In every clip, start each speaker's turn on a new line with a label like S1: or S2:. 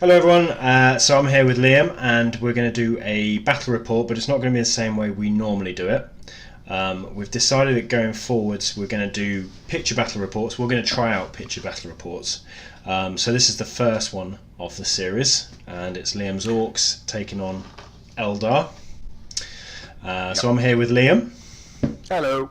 S1: Hello everyone, so I'm here with Liam and we're going to do a battle report, but it's not going to be the same way we normally do it. We've decided that going forwards we're going to do picture battle reports. We're going to try out picture battle reports. So this is the first one of the series and it's Liam's Orks taking on Eldar. So I'm here with Liam.
S2: Hello.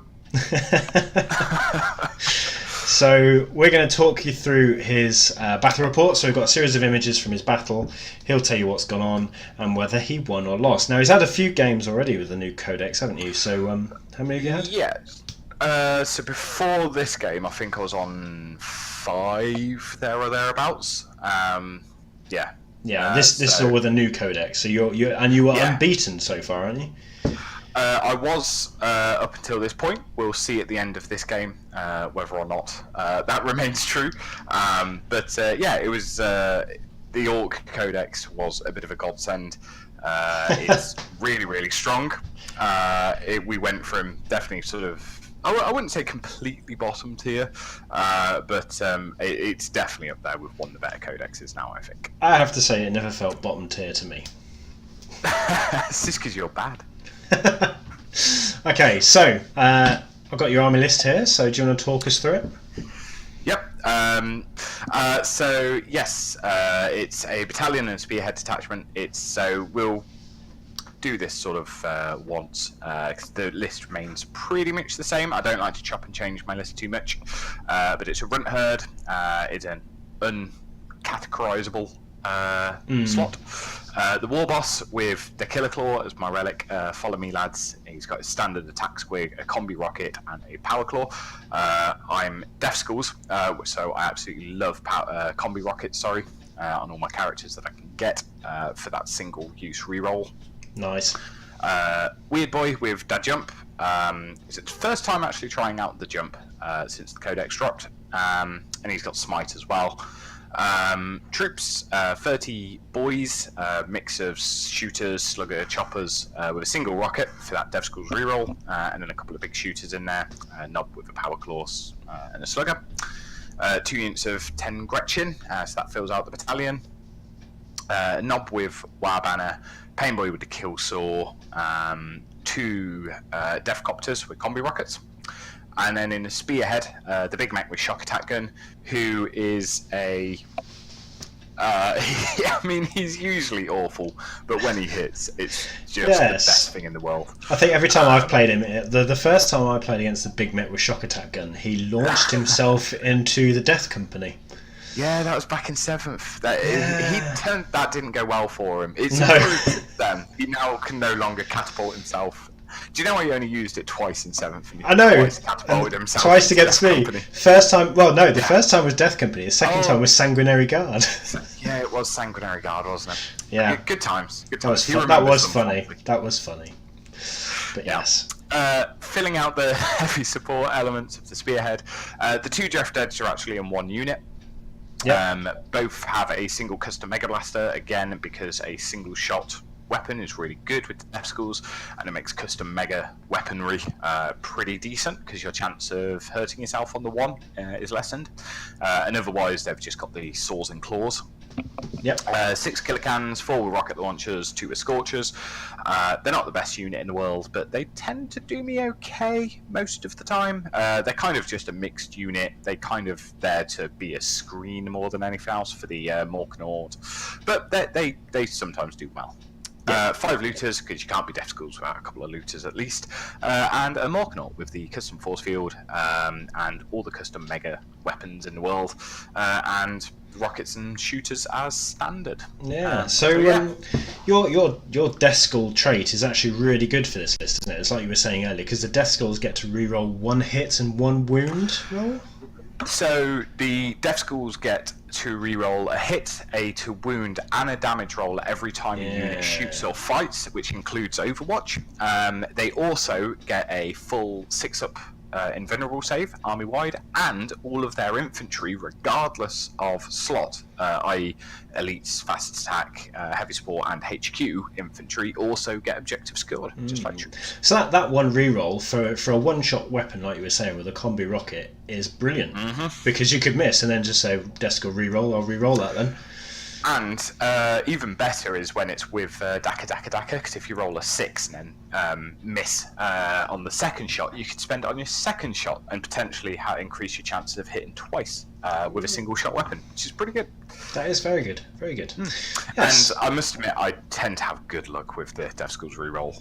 S1: So we're going to talk you through his battle report. So we've got a series of images from his battle. He'll tell you what's gone on and whether he won or lost. Now he's had a few games already with the new codex, haven't you? So how many have you had?
S2: Yeah. So before this game, I think I was on 5 there or thereabouts. Yeah.
S1: Yeah. This is all with a new codex. So you were unbeaten so far, aren't you?
S2: I was up until this point. We'll see at the end of this game whether or not that remains true. Yeah, it was the Orc Codex was a bit of a godsend. It's really, really strong. We went from definitely sort of, I wouldn't say completely bottom tier, but it's definitely up there with one of the better codexes now, I think.
S1: I have to say it never felt bottom tier to me.
S2: It's just because you're bad.
S1: Okay, so I've got your army list here, so do you want to talk us through it?
S2: Yep. So yes, it's a battalion and spearhead detachment. So we'll do this sort of once, because the list remains pretty much the same. I don't like to chop and change my list too much, but it's a runt herd. It's an uncategorizable slot. The war boss with the killer claw as my relic. Follow me, lads. He's got his standard attack squig, a combi rocket, and a power claw. I'm Death Skulls, so I absolutely love combi rockets. Sorry, on all my characters that I can get for that single use reroll.
S1: Nice.
S2: Weird boy with Dad Jump. It's the first time actually trying out the jump since the codex dropped, and he's got smite as well. Troops, 30 boys, mix of shooters, slugger, choppers, with a single rocket for that Dev Schools reroll, and then a couple of big shooters in there, Nob with a power claws and a slugger. 2 units of 10 Gretchen, so that fills out the battalion. Nob with War Banner, Pain Boy with the kill saw, 2 Death Copters with combi rockets. And then in the spearhead, the big mech with shock attack gun, who is a... I mean, he's usually awful, but when he hits, it's just the best thing in the world.
S1: I think every time I've played him, the first time I played against the big mech with shock attack gun, he launched himself into the Death Company.
S2: Yeah, that was back in 7th. That didn't go well for him. It's improved then. He now can no longer catapult himself. Do you know he only used it twice in 7th? And
S1: I know.
S2: Twice catapulted himself.
S1: Twice against me. First time, the first time was Death Company. The second time was Sanguinary Guard.
S2: Yeah, it was Sanguinary Guard, wasn't it?
S1: Yeah.
S2: Good times. Good times.
S1: That was funny. That was funny. But yes.
S2: Filling out the heavy support elements of the spearhead, the 2 Jeff Deads are actually in 1 unit. Yep. Both have a single custom Mega Blaster, again, because a single shot weapon is really good with the Death Schools, and it makes custom mega weaponry pretty decent because your chance of hurting yourself on the 1 is lessened. And otherwise, they've just got the saws and claws.
S1: Yep.
S2: 6 killer cannons, 4 rocket launchers, 2 scorchers. They're not the best unit in the world, but they tend to do me okay most of the time. They're kind of just a mixed unit. They kind of there to be a screen more than anything else for the Morknaut, but they sometimes do well. 5 looters, because you can't be Death Schools without a couple of looters at least, and a Morknaut with the custom force field and all the custom mega weapons in the world, and rockets and shooters as standard.
S1: Yeah. Your Death Skull trait is actually really good for this list, isn't it? It's like you were saying earlier, because the Death Skulls get to reroll 1 hit and 1 wound roll.
S2: So the Death Schools get to reroll a hit, a to wound, and a damage roll every time a unit shoots or fights, which includes Overwatch. They also get a full 6-up invulnerable save, army-wide, and all of their infantry, regardless of slot, i.e. elites, fast attack, heavy support, and HQ infantry, also get objective scored, just like troops.
S1: So that 1 reroll for a one-shot weapon, like you were saying, with a combi rocket, is brilliant, because you could miss and then just say, Death Skull reroll, I'll reroll that then.
S2: And even better is when it's with Daka, because if you roll a 6 and then miss on the second shot, you can spend it on your second shot and potentially increase your chances of hitting twice with a single shot weapon, which is pretty good.
S1: That is very good, very good. Yes.
S2: And I must admit, I tend to have good luck with the Death Schools reroll,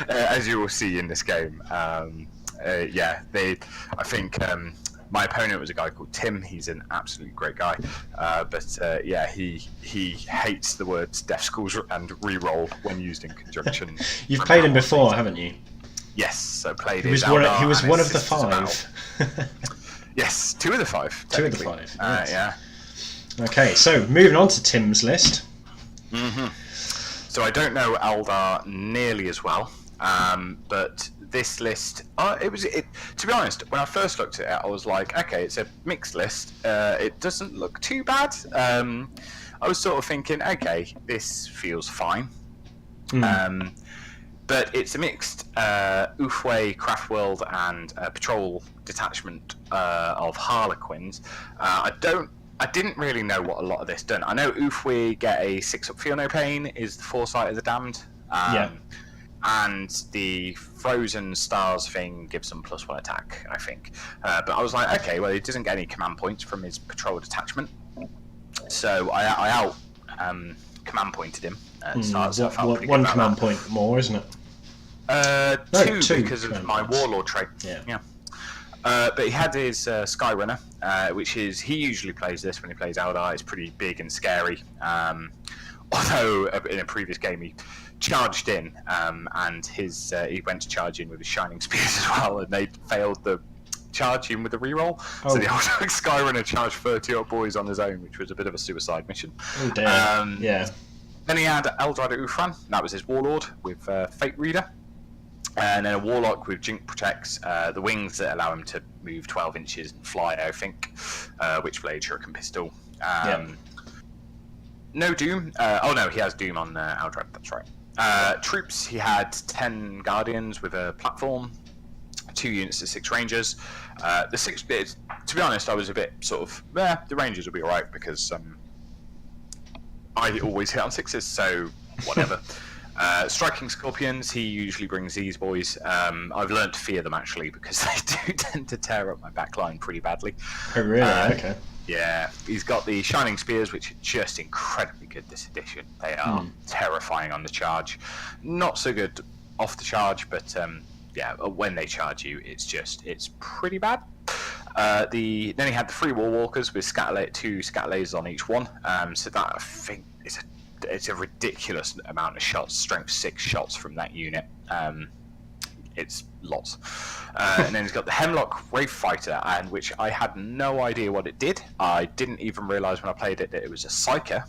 S2: as you will see in this game. I think my opponent was a guy called Tim. He's an absolutely great guy, he hates the words Death Schools and reroll when used in conjunction.
S1: You've played him before, haven't you?
S2: Yes, I played
S1: him.
S2: He
S1: was one of the 5.
S2: Yes, 2 of the 5.
S1: 2 of the 5. Yes.
S2: Yeah.
S1: Okay, so moving on to Tim's list.
S2: So I don't know Eldar nearly as well, but this list, to be honest, when I first looked at it, I was like, okay, it's a mixed list. It doesn't look too bad. I was sort of thinking, okay, this feels fine. But it's a mixed Oofway, Craftworld, and patrol detachment of Harlequins. I didn't really know what a lot of this done. I know Oofway get a 6-up Feel No Pain, is the Foresight of the Damned. And the Frozen Stars thing gives them +1 attack, I think. But I was like, okay, well, he doesn't get any command points from his patrol detachment. So I out command pointed him at the start. So I felt pretty good
S1: one
S2: about
S1: command
S2: that.
S1: point more, isn't it?
S2: Two because of my Warlord trait. Yeah. But he had his Skyrunner, which is, he usually plays this when he plays Eldar. It's pretty big and scary. Although in a previous game he charged in, and he went to charge in with his Shining Spears as well, and they failed the charge in with the reroll. So the old Skyrunner charged 30 odd boys on his own, which was a bit of a suicide mission.
S1: Oh dear. Yeah.
S2: Then he had Eldar Ufran, that was his Warlord with Fate Reader. And then a Warlock with Jink Protects, the wings that allow him to move 12 inches and fly, I think. Witchblade, Shuriken Pistol. No Doom. He has Doom on Eldred, that's right. Troops, he had 10 Guardians with a platform, 2 units of 6 Rangers. The 6 bit, to be honest, I was a bit sort of, the Rangers will be alright because I always hit on 6s, so whatever. Striking Scorpions, he usually brings these boys. I've learned to fear them actually because they do tend to tear up my backline pretty badly.
S1: Oh really? Okay.
S2: Yeah, he's got the Shining Spears, which are just incredibly good this edition. They are terrifying on the charge. Not so good off the charge, but when they charge you, it's pretty bad. Then he had the 3 War Walkers with 2 scatter lasers on each one. So that, I think, it's a ridiculous amount of shots, strength 6 shots from that unit. It's lots. And then he's got the Hemlock Wraith Fighter, and which I had no idea what it did. I didn't even realise when I played it that it was a Psyker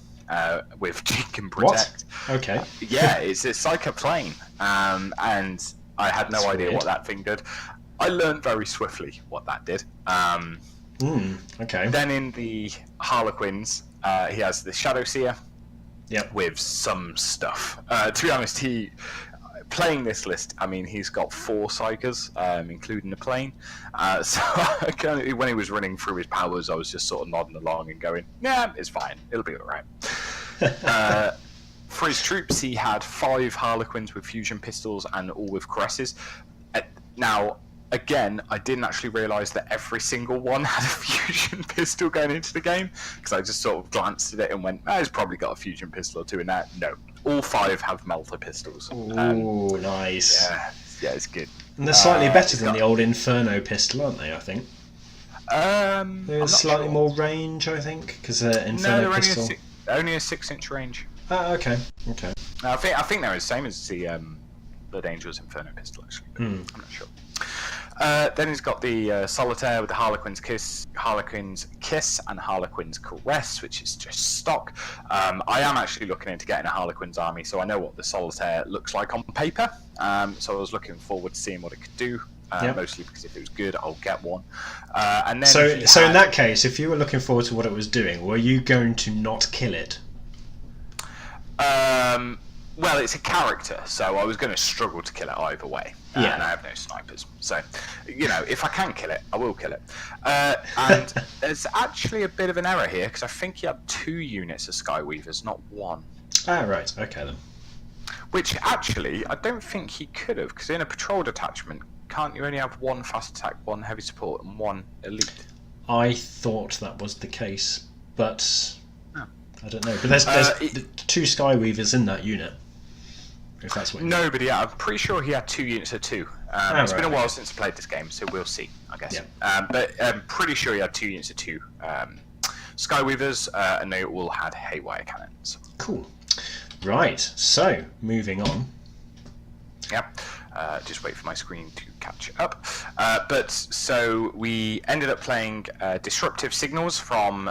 S2: with Jink and Protect.
S1: What? Okay.
S2: Yeah, it's a Psyker plane, and I had no idea what that thing did. I learned very swiftly what that did.
S1: Okay.
S2: Then in the Harlequins, he has the Shadow Seer.
S1: Yep.
S2: With some stuff. To be honest, playing this list, I mean, he's got 4 Psykers, including the plane. So when he was running through his powers, I was just sort of nodding along and going, yeah, it's fine. It'll be all right. For his troops, he had 5 Harlequins with fusion pistols and all with caresses. Now, again, I didn't actually realise that every single one had a fusion pistol going into the game, because I just sort of glanced at it and went, he's probably got a fusion pistol or 2 in there. No, all 5 have melter pistols.
S1: Ooh, nice.
S2: Yeah, it's good.
S1: And they're slightly better than the old Inferno pistol, aren't they, I think? There's slightly more range, I think, because Inferno pistol...
S2: only a 6-inch range.
S1: Okay.
S2: I think they're the same as the Blood Angel's Inferno pistol, actually. I'm not sure. Then he's got the Solitaire with the Harlequin's Kiss, and Harlequin's Caress, which is just stock. I am actually looking into getting a Harlequin's army, so I know what the Solitaire looks like on paper. So I was looking forward to seeing what it could do. Mostly because if it was good, I'll get one. And then
S1: so in that case, if you were looking forward to what it was doing, were you going to not kill it?
S2: Well, it's a character, so I was going to struggle to kill it either way.
S1: Yeah.
S2: And I have no snipers. So, you know, if I can kill it, I will kill it. And there's actually a bit of an error here, because I think he had 2 units of Skyweavers, not 1.
S1: Ah, right. Okay, then.
S2: Which, actually, I don't think he could have, because in a patrol detachment, can't you only have 1 fast attack, 1 heavy support, and 1 elite?
S1: I thought that was the case, but
S2: Oh.
S1: I don't know. But there's 2 Skyweavers in that unit. If that's what.
S2: No, but yeah, I'm pretty sure he had 2 units of 2. It's been a while since I played this game, so we'll see, I guess.
S1: Yeah.
S2: But I'm pretty sure he had 2 units of 2 Skyweavers, and they all had haywire cannons.
S1: Cool. Right. So moving on.
S2: Yep. Just wait for my screen to catch up. But so we ended up playing Disruptive Signals from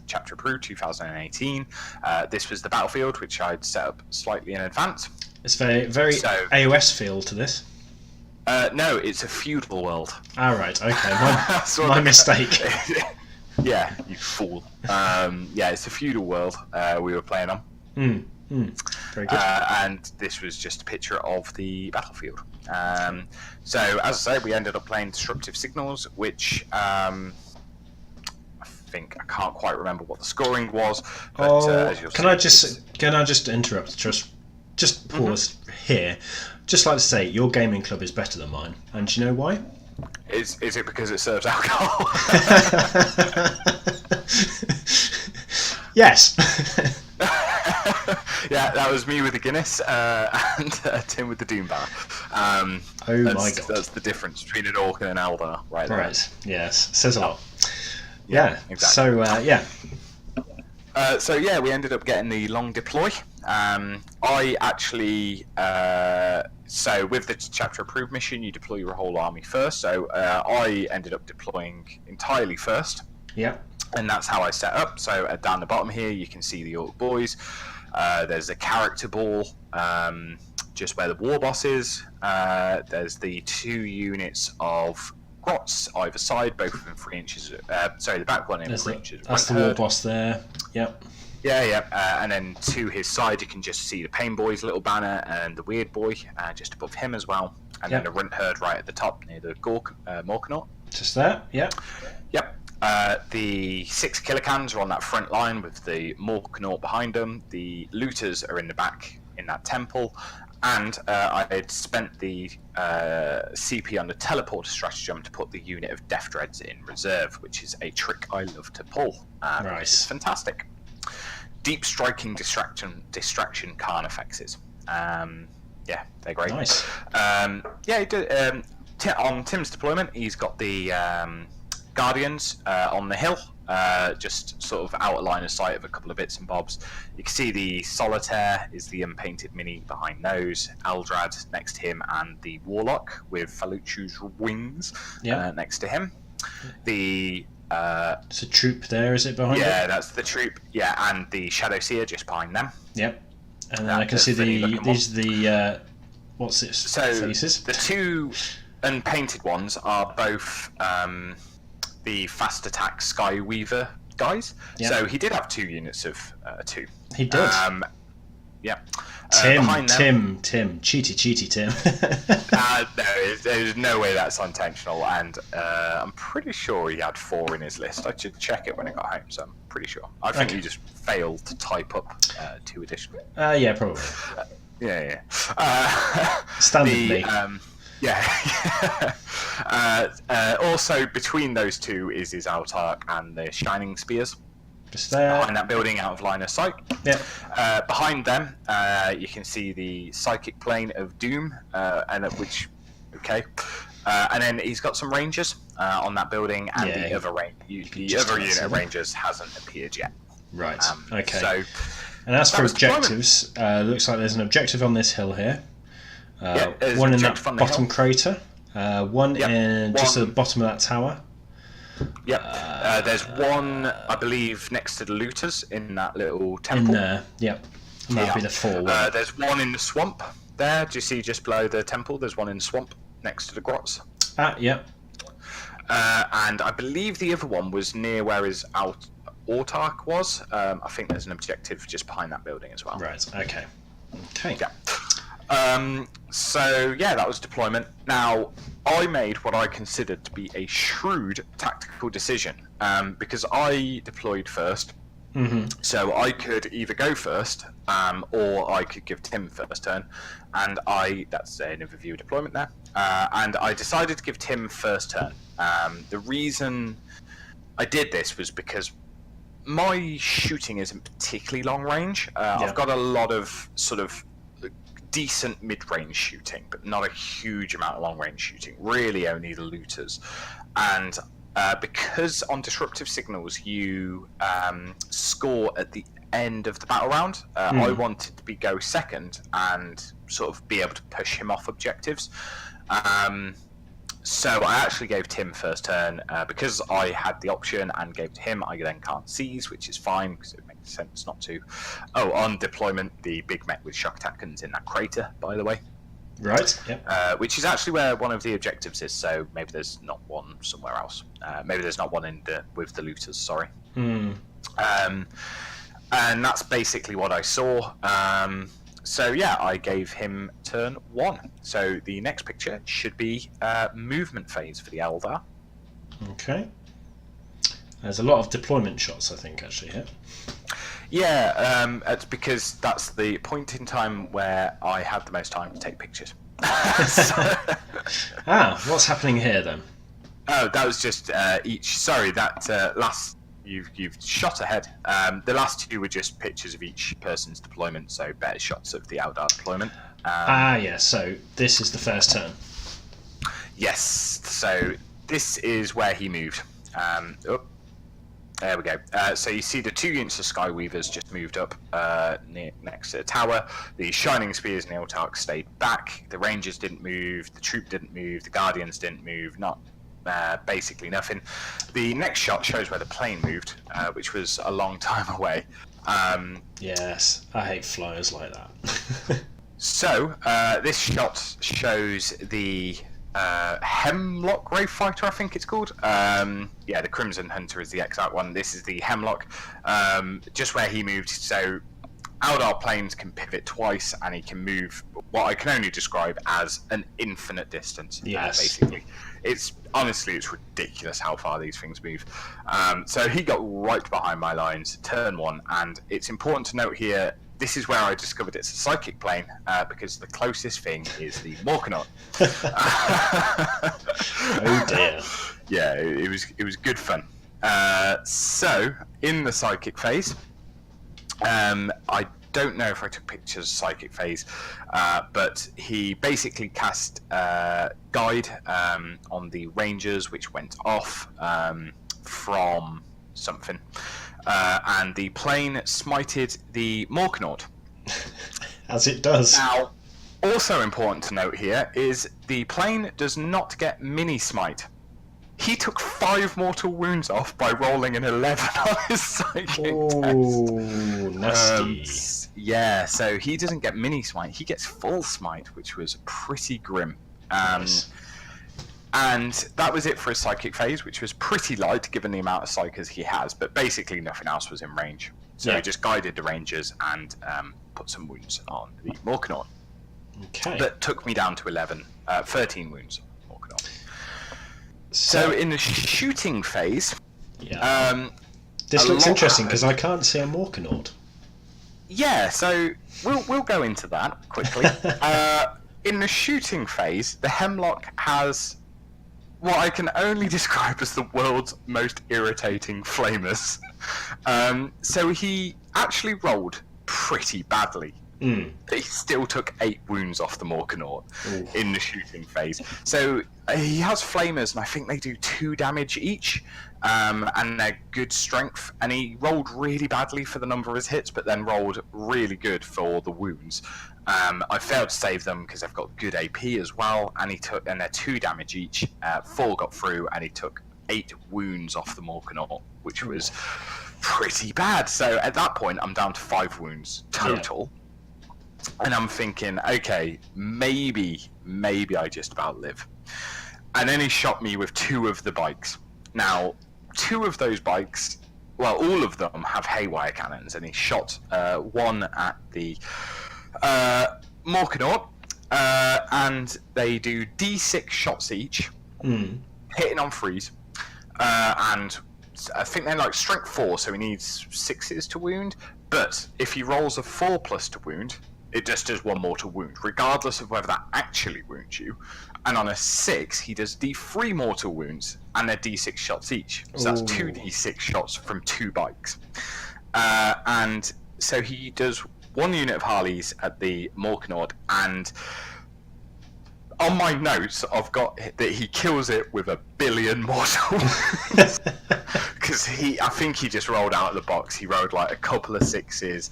S2: Chapter Approved 2018. This was the battlefield, which I'd set up slightly in advance.
S1: It's very AOS feel to this.
S2: No, it's a feudal world.
S1: Ah, right. Okay. My mistake.
S2: Yeah, you fool. Yeah, it's a feudal world we were playing on.
S1: Very good.
S2: And this was just a picture of the battlefield. So, as I say, we ended up playing Disruptive Signals, which I think I can't quite remember what the scoring was. But,
S1: can I just interrupt? Just pause here. Just like to say, your gaming club is better than mine, and do you know why?
S2: Is it because it serves alcohol?
S1: Yes.
S2: Yeah, that was me with the Guinness and Tim with the Doom Bar.
S1: Oh my god.
S2: That's the difference between an Orc and an Eldar, right there.
S1: Right, yes. Says a lot. Yeah,
S2: exactly.
S1: So,
S2: So yeah, we ended up getting the long deploy. I actually... so with the Chapter Approved mission, you deploy your whole army first. So I ended up deploying entirely first.
S1: Yeah.
S2: And that's how I set up. So down the bottom here, you can see the Orc boys. There's a character ball just where the war boss is. There's the 2 units of grots either side, both of them 3 inches. Sorry, the back one in 3 inches.
S1: That's the war boss there. Yep.
S2: Yeah. And then to his side, you can just see the Pain Boy's little banner and the Weird Boy just above him as well. And then the Runt Herd right at the top near the Morkanaut.
S1: Just there. Yep.
S2: Yep. The 6 kilocans are on that front line with the Morkanaut behind them. The looters are in the back in that temple. And I had spent the CP on the teleporter stratagem to put the unit of Death Dreads in reserve, which is a trick I love to pull.
S1: Nice.
S2: It's fantastic. Deep striking distraction Carnifexes. Yeah, they're great.
S1: Nice.
S2: He did, on Tim's deployment, he's got the Guardians on the hill, just sort of out of line of sight of a couple of bits and bobs. You can see the Solitaire is the unpainted mini behind those, Eldrad next to him, and the Warlock with Faluchu's wings next to him.
S1: It's a troop there, is it, behind it?
S2: Yeah, that's the troop. Yeah, and the Shadow Seer just behind them.
S1: Yep. And then I can see what's it?
S2: So
S1: faces?
S2: The 2 unpainted ones are both the fast attack Skyweaver guys. Yep. So he did have 2 units of 2.
S1: He did.
S2: Yeah.
S1: Tim, cheaty Tim.
S2: No, there's no way that's intentional, and I'm pretty sure he had 4 in his list. I should check it when I got home, so I'm pretty sure. I think he just failed to type up 2 additional.
S1: Yeah, probably.
S2: Yeah.
S1: Standard me.
S2: Also, between those 2 is his Autark and the Shining Spears.
S1: Just there.
S2: Behind that building, out of line of sight.
S1: Yeah.
S2: Behind them, you can see the Psychic Plane of Doom, and then he's got some Rangers on that building, and the other unit of Rangers hasn't appeared yet.
S1: Right. Okay.
S2: So,
S1: and as for objectives, looks like there's an objective on this hill here. One in that bottom crater. One in just at the bottom of that tower.
S2: Yep. There's one, I believe, next to the looters in that little temple.
S1: In there, yep. And that'll be the 4.
S2: There's one in the swamp there. Do you see just below the temple? There's one in the swamp next to the grots.
S1: Yep.
S2: And I believe the other one was near where his Autark was. I think there's an objective just behind that building as well.
S1: Right, okay.
S2: Yeah. So yeah, that was deployment. Now, I made what I considered to be a shrewd tactical decision, because I deployed first. So I could either go first, or I could give Tim first turn, and that's an overview of deployment there. And I decided to give Tim first turn. The reason I did this was because my shooting isn't particularly long range. I've got a lot of sort of decent mid-range shooting, but not a huge amount of long-range shooting. Really, only the looters. And because on disruptive signals you score at the end of the battle round, I wanted to go second and sort of be able to push him off objectives. So I actually gave Tim first turn because I had the option and gave to him. I then can't seize, which is fine because it makes sense not to. Oh, on deployment, the big mech with shock attack guns in that crater, by the way.
S1: Right. Yep.
S2: Which is actually where one of the objectives is. So maybe there's not one somewhere else. Maybe there's not one with the looters. Sorry. And that's basically what I saw. So yeah, I gave him turn 1. So the next picture should be movement phase for the Eldar.
S1: Okay. There's a lot of deployment shots, I think, actually here.
S2: Yeah, it's because that's the point in time where I had the most time to take pictures.
S1: What's happening here then?
S2: Oh, that was just each. Sorry, that last. You've shot ahead. The last 2 were just pictures of each person's deployment, so better shots of the Eldar deployment.
S1: So this is the first turn.
S2: Yes, so this is where he moved. There we go. So you see the 2 units of Skyweavers just moved up next to the tower. The Shining Spears and the Autarchs stayed back. The Rangers didn't move. The Troop didn't move. The Guardians didn't move. Basically nothing. The next shot shows where the plane moved, which was a long time away.
S1: Yes, I hate flyers like that.
S2: So this shot shows the Hemlock Ray Fighter, I think it's called. The Crimson Hunter is the exact one. This is the Hemlock, just where he moved. So Eldar planes can pivot twice, and he can move what I can only describe as an infinite distance.
S1: Yes.
S2: Basically, it's ridiculous how far these things move. So he got right behind my lines, turn 1, and it's important to note here. This is where I discovered it's a psychic plane, because the closest thing is the Morkanaut.
S1: Oh dear.
S2: Yeah, it was good fun. So in the psychic phase, I don't know if I took pictures of psychic phase, but he basically cast guide on the Rangers, which went off from something. And the plane smited the Morkanaut.
S1: As it does.
S2: Now, also important to note here is the plane does not get mini smite. He took 5 mortal wounds off by rolling an 11 on his psychic test.
S1: Nasty.
S2: Yeah, so he doesn't get mini smite. He gets full smite, which was pretty grim.
S1: Nice.
S2: And that was it for his psychic phase, which was pretty light given the amount of psychers he has, but basically nothing else was in range. So he just guided the Rangers and put some wounds on the Morkanaut.
S1: Okay.
S2: That took me down to 13 wounds on Morkanaut. So in the shooting phase...
S1: this looks interesting because I can't see a Morkanaut.
S2: Yeah, so we'll go into that quickly. In the shooting phase, the Hemlock has what I can only describe as the world's most irritating flamers. So he actually rolled pretty badly. But he still took 8 wounds off the Morkanaut in the shooting phase. So he has flamers, and I think they do 2 damage each, and they're good strength. And he rolled really badly for the number of his hits, but then rolled really good for the wounds. I failed to save them because they've got good AP as well, and they're 2 damage each. 4 got through, and he took 8 wounds off the Morkanaut, which was pretty bad. So at that point, I'm down to 5 wounds total. Yeah. And I'm thinking, okay, maybe I just about live. And then he shot me with 2 of the bikes. Now, 2 of those bikes, well, all of them have haywire cannons, and he shot one at the Morkanaut, and they do D6 shots each, hitting on threes, and I think they're like strength 4, so he needs 6s to wound. But if he rolls a 4+ to wound, it just does 1 mortal wound, regardless of whether that actually wounds you. And on a 6, he does D3 mortal wounds, and they're D6 shots each. So that's 2d6 shots from 2 bikes. And so he does 1 unit of Harleys at the Morkanaut, and on my notes, I've got that he kills it with 1 billion mortal wounds. Because I think he just rolled out of the box. He rolled like a couple of 6s,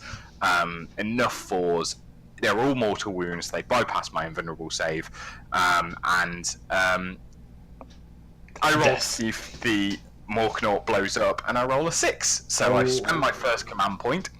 S2: enough 4s. They're all mortal wounds. They bypass my invulnerable save, and I roll to see if the Morkanaut blows up, and I roll a 6. So I spend my first command point,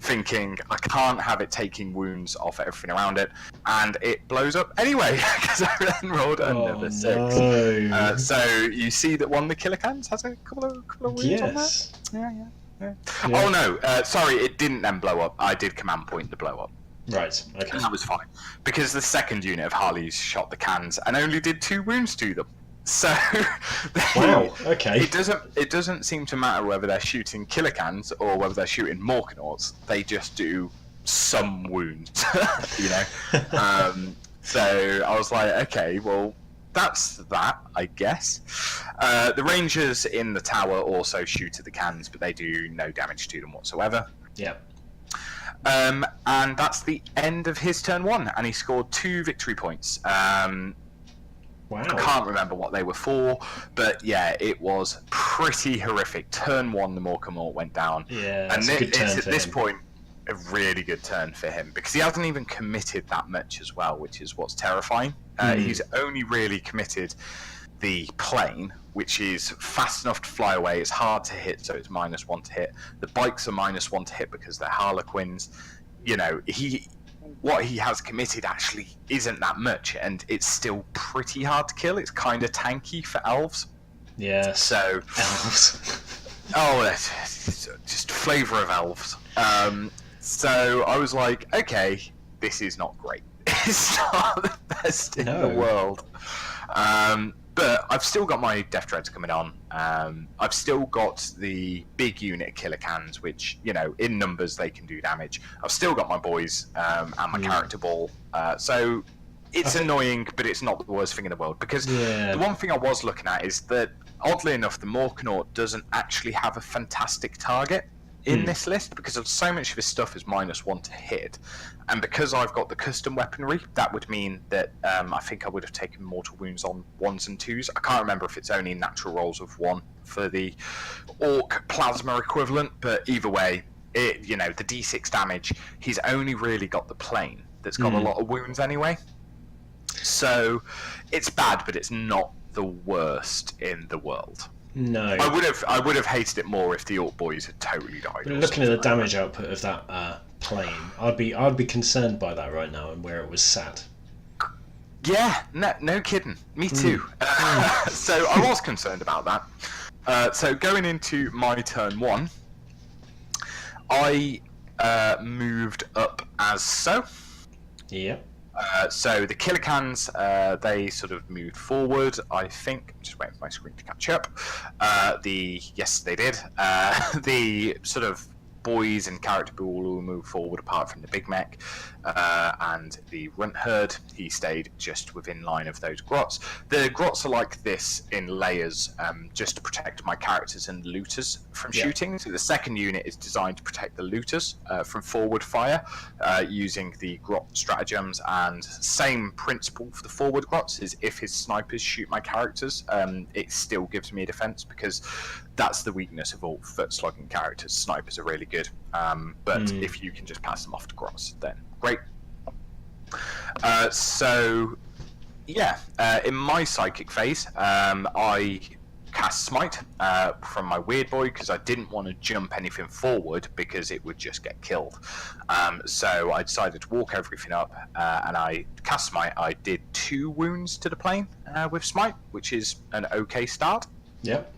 S2: thinking I can't have it taking wounds off everything around it, and it blows up anyway because I then rolled another 6.
S1: No.
S2: So you see that one of the killer cans has a couple of wounds on that. Yeah. Oh no, sorry, it didn't then blow up. I did command point the blow up.
S1: Right. Okay.
S2: And that was fine because the second unit of Harleys shot the cans and only did 2 wounds to them. So
S1: wow. Okay.
S2: It doesn't seem to matter whether they're shooting killer cans or whether they're shooting Morkanauts. They just do some wounds, you know. So I was like, okay, well, that's that, I guess. The Rangers in the tower also shoot at the cans, but they do no damage to them whatsoever.
S1: Yeah.
S2: And that's the end of his turn 1, and he scored 2 victory points.
S1: Wow.
S2: I can't remember what they were for, but yeah, it was pretty horrific. Turn 1, the Morkanaut went down.
S1: Yeah,
S2: and
S1: it's
S2: at this point a really good turn for him because he hasn't even committed that much as well, which is what's terrifying. He's only really committed the plane, which is fast enough to fly away. It's hard to hit, so it's -1 to hit. The bikes are -1 to hit because they're Harlequins. You know, what he has committed actually isn't that much, and it's still pretty hard to kill. It's kind of tanky for elves.
S1: Yeah.
S2: So
S1: elves.
S2: it's just flavour of elves. So I was like, okay, this is not great. It's not the best in the world. But I've still got my Death Dreads coming on. I've still got the big unit of killer cans, which, you know, in numbers they can do damage. I've still got my boys and my character ball. So it's annoying, but it's not the worst thing in the world. Because the one thing I was looking at is that, oddly enough, the Morkanaut doesn't actually have a fantastic target in this list, because of so much of his stuff is -1 to hit, and because I've got the custom weaponry, that would mean that I think I would have taken mortal wounds on 1s and 2s. I can't remember if it's only natural rolls of 1 for the Ork plasma equivalent, but either way, you know, the D6 damage, he's only really got the plane that's got a lot of wounds anyway. So it's bad, but it's not the worst in the world.
S1: No,
S2: I would have hated it more if the Ork boys had totally died.
S1: But looking at the damage output of that plane, I'd be concerned by that right now and where it was sat.
S2: Yeah, no kidding. Me too. So I was concerned about that. So going into my turn 1, I moved up as so.
S1: Yep.
S2: So the killer cans, they sort of moved forward. I think I'm just waiting for my screen to catch up. Yes, they did. The sort of boys and character pool will move forward apart from the big mech, and the runt herd, he stayed just within line of those grots. The grots are like this in layers, just to protect my characters and looters from shooting. So the second unit is designed to protect the looters from forward fire, using the grot stratagems, and same principle for the forward grots is if his snipers shoot my characters, it still gives me a defense, because that's the weakness of all foot slogging characters. Snipers are really good, but if you can just pass them off to grots, then great. So yeah, in my psychic phase, I cast Smite from my weird boy, because I didn't want to jump anything forward because it would just get killed. So I decided to walk everything up, and I cast Smite. I did 2 wounds to the plane with Smite, which is an okay start.
S1: Yep.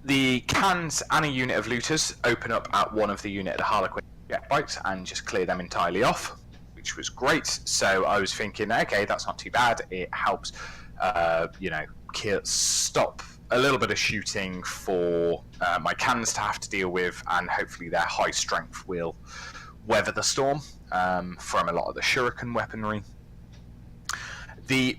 S2: The cans and a unit of looters open up at one of the unit of the Harlequin jet bikes and just clear them entirely off. which was great. So I was thinking, okay, that's not too bad. It helps, stop a little bit of shooting for my cannons to have to deal with, and hopefully their high strength will weather the storm from a lot of the shuriken weaponry. The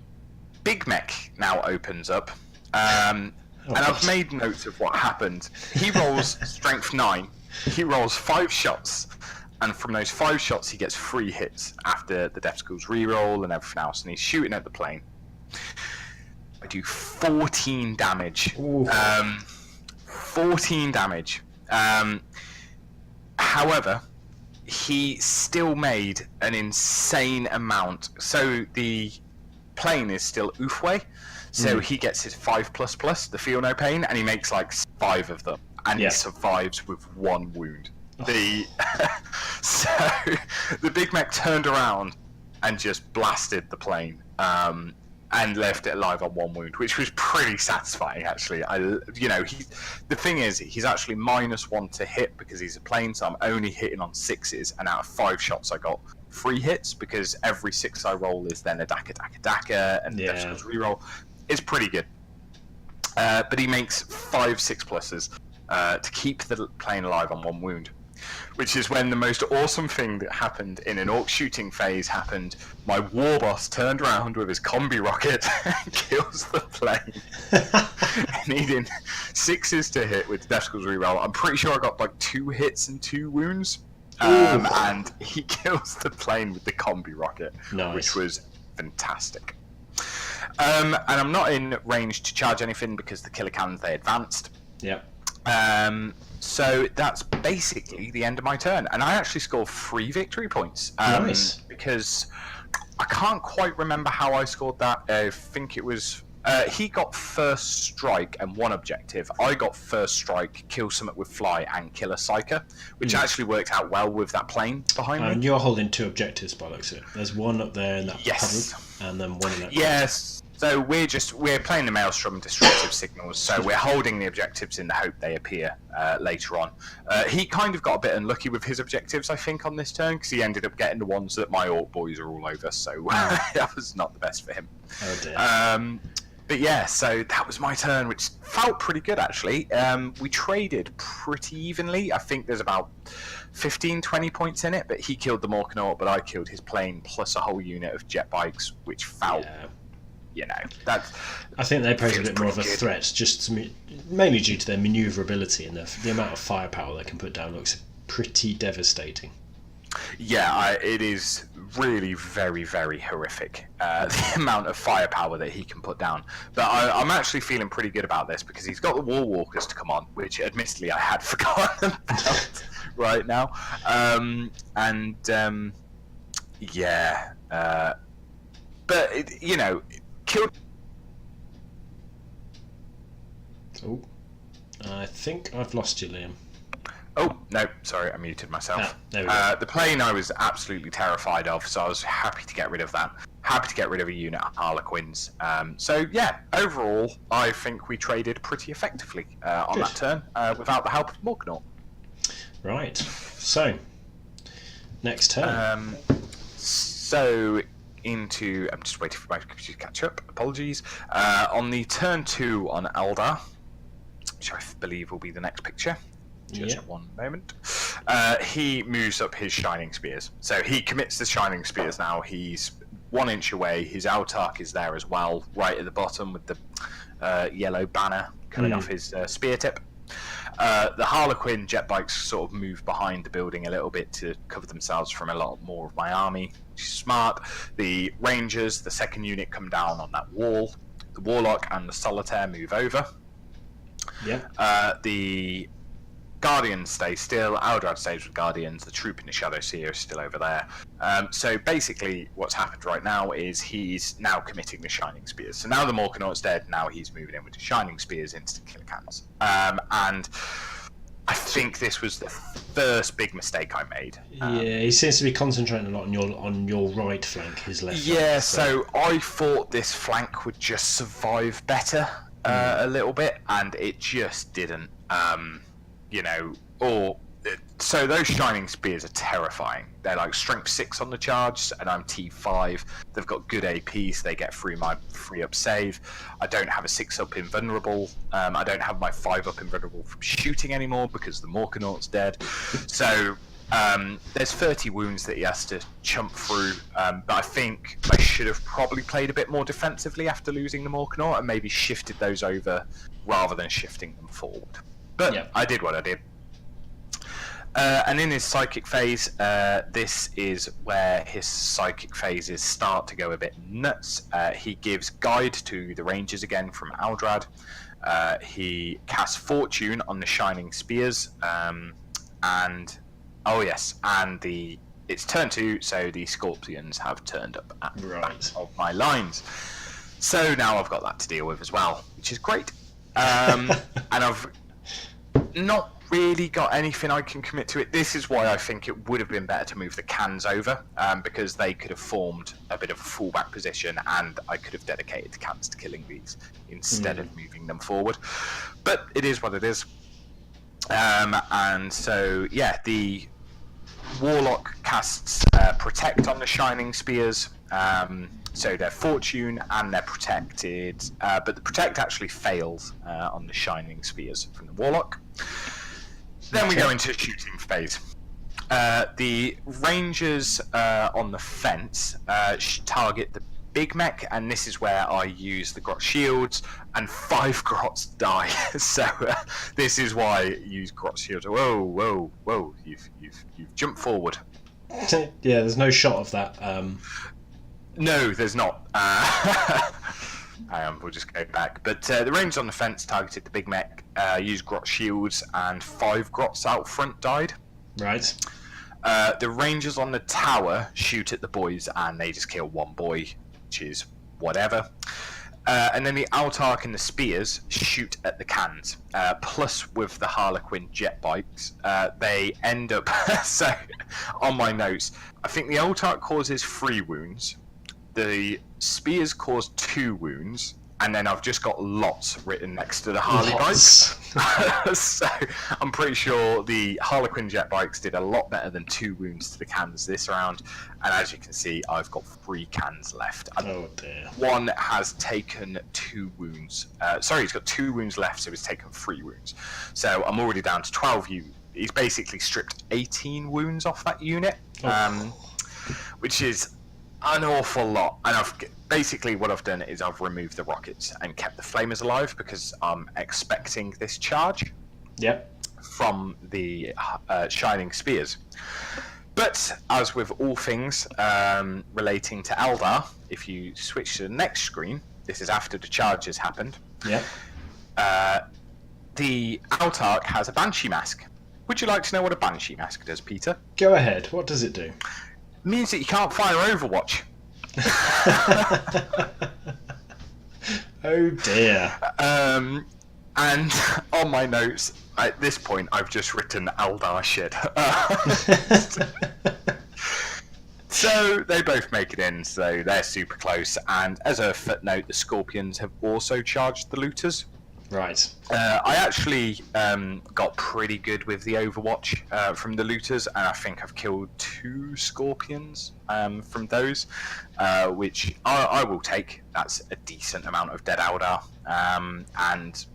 S2: big mech now opens up, and I've made notes of what happened. He rolls strength 9, he rolls 5 shots, and from those 5 shots he gets 3 hits after the Death Schools reroll and everything else, and he's shooting at the plane. I do 14 damage. 14 damage. However, he still made an insane amount. So the plane is still Oofway, so he gets his 5++, the feel no pain, and he makes like 5 of them, and he survives with 1 wound. So the big mech turned around and just blasted the plane. And left it alive on 1 wound, which was pretty satisfying, actually. The thing is, he's actually -1 to hit because he's a plane, so I'm only hitting on 6s, and out of 5 shots I got 3 hits, because every 6 I roll is then a daka, and the Death Schools reroll. It's pretty good. But he makes 5 6+s to keep the plane alive on 1 wound. Which is when the most awesome thing that happened in an Orc shooting phase happened. My war boss turned around with his combi rocket and kills the plane. Needing 6s to hit with the Death Schools reroll. I'm pretty sure I got like 2 hits and 2 wounds. And he kills the plane with the combi rocket, which was fantastic. And I'm not in range to charge anything because the killer cannons, they advanced.
S1: Yep.
S2: So that's basically the end of my turn, and I actually scored 3 victory points.
S1: Nice.
S2: Because I can't quite remember how I scored that. I think it was he got first strike and 1 objective. I got first strike, kill something with fly, and kill a psyker, which actually worked out well with that plane behind me.
S1: And you're holding 2 objectives by the looks of it. There's 1 up there in that cupboard, and then 1 in that.
S2: Yes. So we're playing the Maelstrom destructive signals, so we're holding the objectives in the hope they appear later on. He kind of got a bit unlucky with his objectives, I think, on this turn, because he ended up getting the ones that my Orc boys are all over, so that was not the best for him.
S1: Oh dear.
S2: But yeah, so that was my turn, which felt pretty good, actually. We traded pretty evenly. I think there's about 15-20 points in it, but he killed the Morkanort, but I killed his plane plus a whole unit of jet bikes, which felt... that's.
S1: I think they pose a bit more of a threat, just mainly due to their manoeuvrability, and the amount of firepower they can put down looks pretty devastating.
S2: Yeah, it is really very, very horrific, the amount of firepower that he can put down. But I'm actually feeling pretty good about this, because he's got the Wall Walkers to come on, which admittedly I had forgotten about right now. But, killed.
S1: Oh, I think I've lost you, Liam.
S2: Oh, no, sorry, I muted myself.
S1: There we go.
S2: The plane I was absolutely terrified of, so I was happy to get rid of that. Happy to get rid of a unit of Harlequins. So, yeah, overall, I think we traded pretty effectively on that turn without the help of Morkanort.
S1: Right, so, next turn.
S2: I'm just waiting for my computer to catch up, apologies. On the turn 2 on Eldar, which I believe will be the next picture. Just one moment. He moves up his Shining Spears. So he commits the Shining Spears now. He's 1 inch away. His Autark is there as well, right at the bottom with the yellow banner coming off his spear tip. The Harlequin jet bikes sort of move behind the building a little bit to cover themselves from a lot more of my army, which is smart. The Rangers, the 2nd unit, come down on that wall. The Warlock and the Solitaire move over. The Guardians stay still. Aldrad stays with Guardians. The troop in the Shadow Seer is still over there. So basically what's happened right now is he's now committing the Shining Spears. So now the Morkanort's dead, now he's moving in with the Shining Spears into the killer cannons. And I think this was the first big mistake I made.
S1: He seems to be concentrating a lot on your right flank, his left flank.
S2: Yeah, so I thought this flank would just survive better a little bit, and it just didn't. Or So those shining spears are terrifying. They're like strength 6 on the charge, and I'm T5. They've got good AP, so they get through my 3-up save. I don't have a 6-up invulnerable. I don't have my 5-up invulnerable from shooting anymore because the Morkanaught's dead. So there's 30 wounds that he has to chump through. But I think I should have probably played a bit more defensively after losing the Morkanaught and maybe shifted those over rather than shifting them forward. But yeah. I did what I did. And in his psychic phase, this is where his psychic phases start to go a bit nuts. He gives guide to the rangers again from Aldrad. He casts fortune on the shining spears, and it's turn 2, so the scorpions have turned up at the back of my lines. So now I've got that to deal with as well, which is great. And I've not really got anything I can commit to it. This is why I think it would have been better to move the cans over, because they could have formed a bit of a fallback position, and I could have dedicated the cans to killing these instead of moving them forward. But it is what it is. And so, yeah, the Warlock casts Protect on the Shining Spears. So they're Fortune and they're protected, but the Protect actually fails on the Shining Spears from the Warlock. Then we go into shooting phase. The Rangers on the fence target the Big Mech, and this is where I use the Grot Shields, and 5 Grots die. So this is why I use Grot Shields. Whoa! You've jumped forward.
S1: Yeah, there's no shot of that.
S2: No, there's not. We'll just go back. But the Rangers on the fence targeted the Big Mech, used Grot Shields, and 5 Grots out front died.
S1: Right.
S2: The Rangers on the tower shoot at the boys, and they just kill 1 boy, which is whatever. And then the Autarch and the Spears shoot at the cans. Plus, with the Harlequin jet bikes, they end up... So, on my notes, I think the Autarch causes 3 wounds. The Spears cause 2 wounds, and then I've just got lots written next to the Harley bikes. So I'm pretty sure the Harlequin jet bikes did a lot better than 2 wounds to the cans this round. And as you can see, I've got 3 cans left.
S1: Oh dear.
S2: One has taken 2 wounds. Sorry, he's got 2 wounds left, so he's taken 3 wounds. So I'm already down to 12 wounds. He's basically stripped 18 wounds off that unit, which is an awful lot. And basically what I've done is I've removed the rockets and kept the flamers alive because I'm expecting this charge from the shining spears. But as with all things relating to Eldar, if you switch to the next screen, this is after the charge has happened. The Autarch has a Banshee mask. Would you like to know what a Banshee mask does, Peter?
S1: Go ahead. What does it do?
S2: It means that you can't fire Overwatch.
S1: Oh dear.
S2: And on my notes, at this point, I've just written Eldar shit. So they both make it in, so they're super close. And as a footnote, the Scorpions have also charged the Looters.
S1: Right.
S2: I actually got pretty good with the Overwatch from the Looters, and I think I've killed 2 Scorpions from those, which I will take. That's a decent amount of dead Eldar. And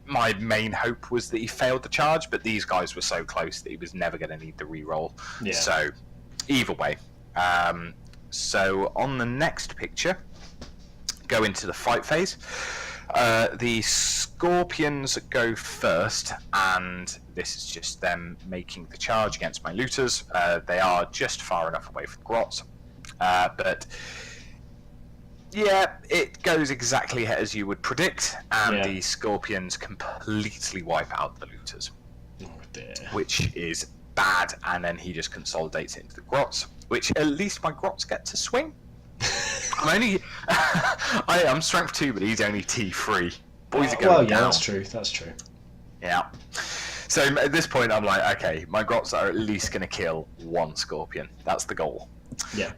S2: my main hope was that he failed the charge, but these guys were so close that he was never going to need the reroll. Yeah. So, either way. So, on the next picture, go into the fight phase. The Scorpions go first, and this is just them making the charge against my Looters. They are just far enough away from Grots, but yeah, it goes exactly as you would predict, and the Scorpions completely wipe out the Looters, which is bad, and then he just consolidates it into the Grots, which at least my Grots get to swing. I'm strength 2, but he's only T3. Boys are going down.
S1: That's true. That's true.
S2: Yeah. So at this point, I'm like, okay, my Grots are at least going to kill 1 Scorpion. That's the goal.
S1: Yeah.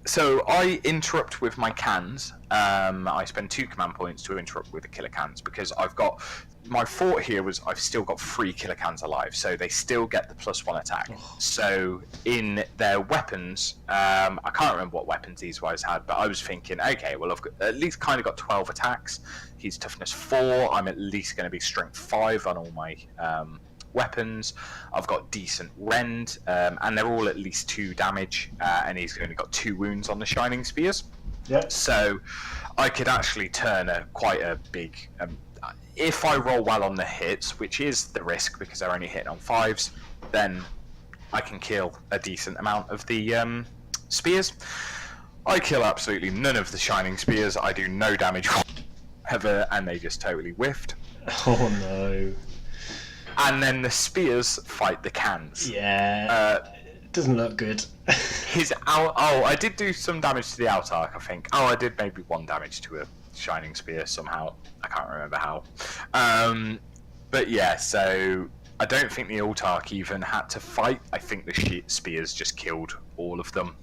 S2: So I interrupt with my cans. I spend 2 command points to interrupt with the killer cans because I've got my thought here was I've still got 3 killer cans alive, so they still get the +1 attack. So in their weapons, I can't remember what weapons these guys had, but I was thinking, okay, well I've got, at least kind of got 12 attacks. He's toughness 4. I'm at least going to be strength 5 on all my weapons. I've got decent rend, and they're all at least 2 damage, and he's only got 2 wounds on the shining spears.
S1: Yeah.
S2: So I could actually turn quite a big. If I roll well on the hits, which is the risk because they're only hitting on 5s, then I can kill a decent amount of the spears. I kill absolutely none of the shining spears. I do no damage whatsoever, and they just totally whiffed.
S1: Oh no.
S2: And then the spears fight the cans.
S1: Yeah. It doesn't look good.
S2: I did do some damage to the Altark, I think. Oh, I did maybe 1 damage to a shining spear somehow. I can't remember how. But yeah, so I don't think the Altark even had to fight. I think the spears just killed all of them.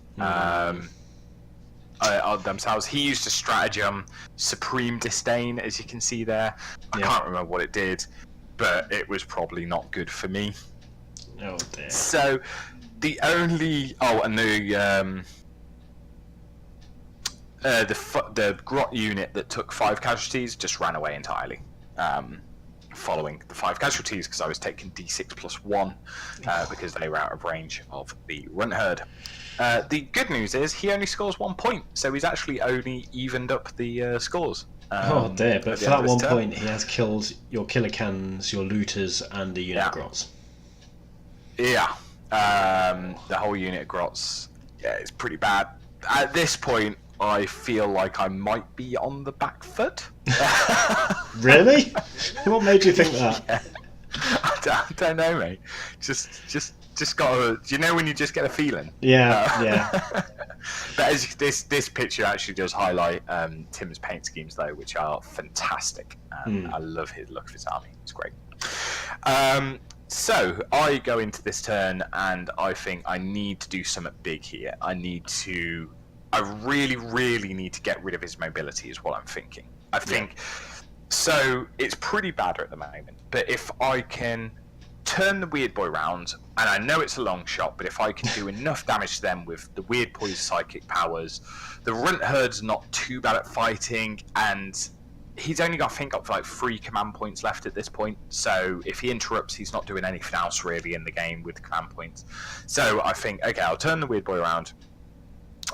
S2: Themselves. He used a stratagem, Supreme Disdain, as you can see there. I can't remember what it did, but it was probably not good for me.
S1: Oh dear.
S2: So the only the grot unit that took 5 casualties just ran away entirely. Following the 5 casualties because I was taking D6 +1 because they were out of range of the runt herd. The good news is he only scores 1 point, so he's actually only evened up the scores.
S1: Oh dear, but for that 1 point he has killed your killer cans, your looters, and the unit of grots.
S2: Yeah, the whole unit of grots, it's pretty bad. At this point, I feel like I might be on the back foot.
S1: Really? What made you think that?
S2: Yeah. I don't know, mate. Just gotta. You know when you just get a feeling.
S1: Yeah, yeah.
S2: But as this picture actually does highlight Tim's paint schemes though, which are fantastic. I love his look of his army. It's great. So I go into this turn and I think I need to do something big here. I really, really need to get rid of his mobility is what I'm thinking. I think so. It's pretty bad at the moment, but if I can turn the Weird Boy round, and I know it's a long shot, but if I can do enough damage to them with the Weird Boy's psychic powers, the Runt Herd's not too bad at fighting, and he's only got, I think, up to like 3 command points left at this point. So if he interrupts, he's not doing anything else really in the game with command points. So I think, okay, I'll turn the Weird Boy around.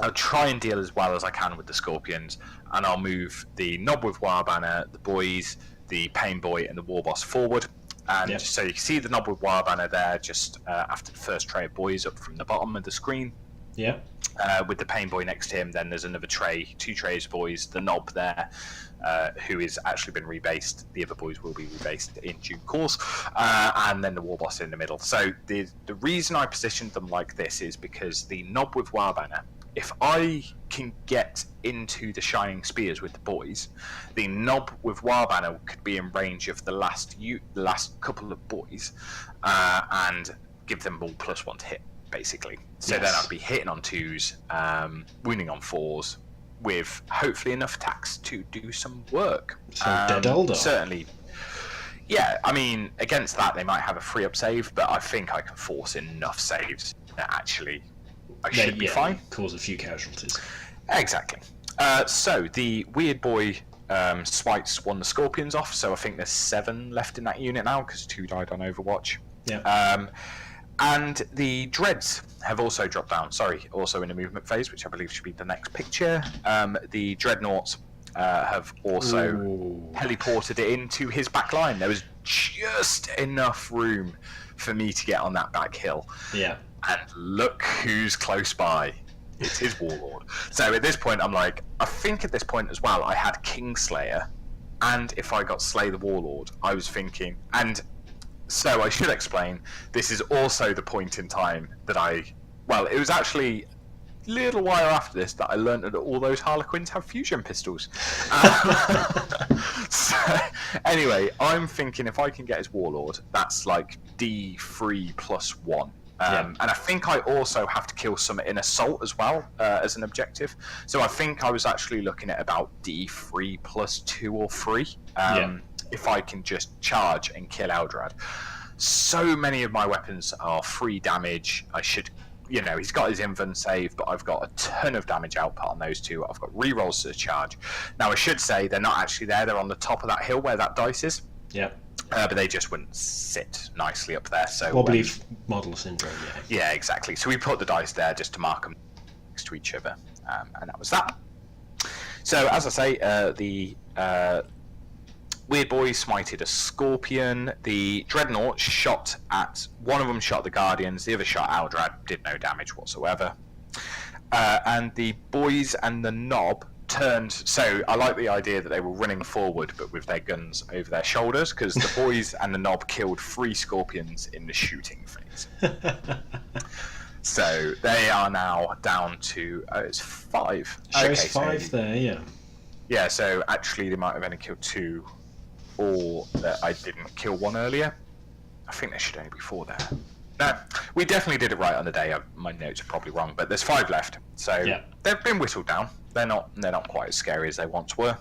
S2: I'll try and deal as well as I can with the Scorpions, and I'll move the Knob with Wirebanner, the boys, the Pain Boy, and the War Boss forward. And so you can see the Knob with Wirebanner there, just after the first tray of boys up from the bottom of the screen.
S1: Yeah.
S2: With the Pain Boy next to him, then there's another tray, 2 trays of boys, the Knob there, who has actually been rebased. The other boys will be rebased in due course, and then the War Boss in the middle. So the reason I positioned them like this is because the Knob with Wirebanner, if I can get into the Shining Spears with the boys, the Knob with Wirebanner could be in range of the last couple of boys, and give them all +1 to hit, basically. So then I'd be hitting on 2s, wounding on 4s, with hopefully enough attacks to do some work.
S1: So dead Eldar.
S2: Certainly. Yeah, I mean, against that they might have a free-up save, but I think I can force enough saves that actually I should be fine.
S1: Cause a few casualties.
S2: Exactly. So the Weird Boy smites 1 the Scorpions off, so I think there's 7 left in that unit now because 2 died on Overwatch.
S1: Yeah.
S2: And the Dreads have also dropped down. Sorry, also in the movement phase, which I believe should be the next picture. The Dreadnoughts have also teleported it into his back line. There was just enough room for me to get on that back hill.
S1: Yeah.
S2: And look who's close by. It's his Warlord. So at this point, I'm like, I think at this point as well, I had Kingslayer, and if I got Slay the Warlord, I was thinking, and so I should explain, this is also the point in time that it was actually a little while after this that I learned that all those Harlequins have fusion pistols. So, anyway, I'm thinking if I can get his Warlord, that's like D3 +1. And I think I also have to kill some in assault as well as an objective. So I think I was actually looking at about D3 plus 2 or 3 if I can just charge and kill Eldrad. So many of my weapons are 3 damage. I should, he's got his invuln save, but I've got a ton of damage output on those 2. I've got rerolls to charge. Now I should say they're not actually there. They're on the top of that hill where that dice is.
S1: Yeah.
S2: But they just wouldn't sit nicely up there. So
S1: wobbly model syndrome.
S2: Yeah, exactly. So we put the dice there just to mark them next to each other, and that was that. So as I say, the Weird Boys smited a Scorpion. The Dreadnought shot at one of them, shot the Guardians. The other shot Eldrad, did no damage whatsoever. And the Boys and the Knob turned. So I like the idea that they were running forward but with their guns over their shoulders, because the Boys and the Knob killed 3 Scorpions in the shooting phase. So they are now down to it's 5.
S1: Shows 5 there.
S2: Yeah, so actually they might have only killed 2, or that I didn't kill 1 earlier. I think there should only be 4 there. No, we definitely did it right on the day. My notes are probably wrong, but there's 5 left. So they've been whittled down. They're not quite as scary as they once were.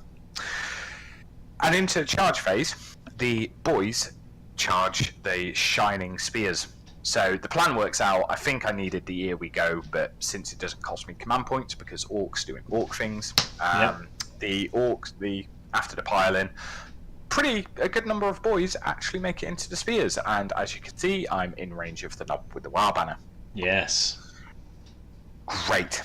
S2: And into the charge phase, the Boys charge the Shining Spears. So the plan works out. I think I needed the Here We Go, but since it doesn't cost me command points because Orcs doing Orc things, the Orcs, after the pile-in, a good number of Boys actually make it into the spears, and as you can see, I'm in range of the Knob with the War Banner.
S1: Yes.
S2: Great.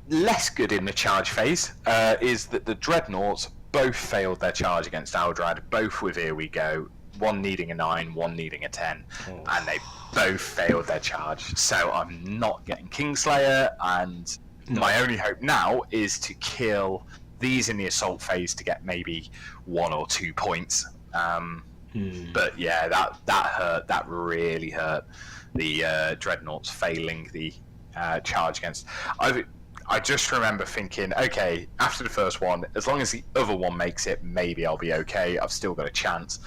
S2: Less good in the charge phase is that the Dreadnoughts both failed their charge against Eldrad, both with Here We Go, one needing a 9, one needing a 10, and they both failed their charge. So I'm not getting Kingslayer, and my only hope now is to kill these in the assault phase to get maybe 1 or 2 points. But yeah, that hurt. That really hurt. The Dreadnoughts failing the charge against. I just remember thinking, okay, after the first one, as long as the other one makes it, maybe I'll be okay. I've still got a chance.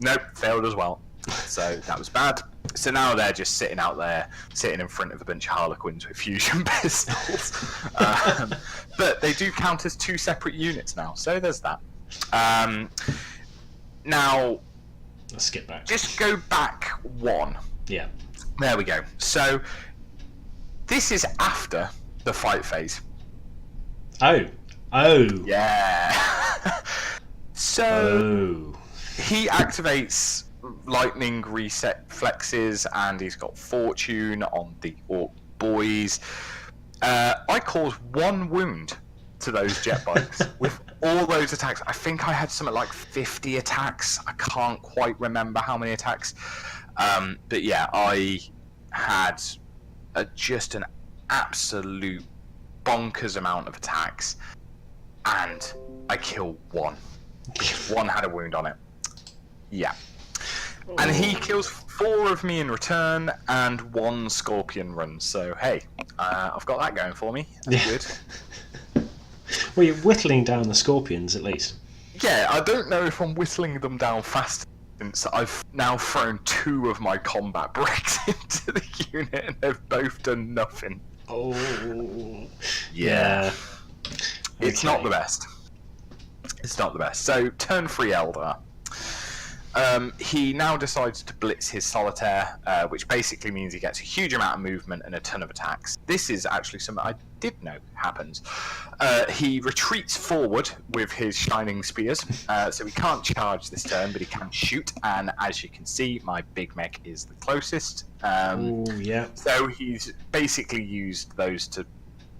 S2: Nope, failed as well. So that was bad. So now they're just sitting out there, sitting in front of a bunch of Harlequins with fusion pistols. But they do count as 2 separate units now, so there's that. Now,
S1: let's skip back.
S2: Just go back 1.
S1: Yeah.
S2: There we go. So this is after the fight phase.
S1: Oh.
S2: Yeah. So he activates lightning reset flexes, and he's got fortune on the Orc Boys. I caused 1 wound to those jet bikes with all those attacks. I think I had something like 50 attacks. I can't quite remember how many attacks. But yeah, I had just an absolute bonkers amount of attacks, and I killed 1. 1 had a wound on it. Yeah. And he kills 4 of me in return, and 1 Scorpion runs. So hey, I've got that going for me. That's good.
S1: Well, you're whittling down the Scorpions at least.
S2: Yeah, I don't know if I'm whittling them down fast, since I've now thrown 2 of my combat bricks into the unit, and they've both done nothing. Yeah. It's not the best. It's not the best. So turn 3 Eldar. He now decides to blitz his Solitaire, which basically means he gets a huge amount of movement and a ton of attacks. This is actually something I did know happens. He retreats forward with his Shining Spears, so he can't charge this turn, but he can shoot, and as you can see, my Big Mech is the closest. So he's basically used those to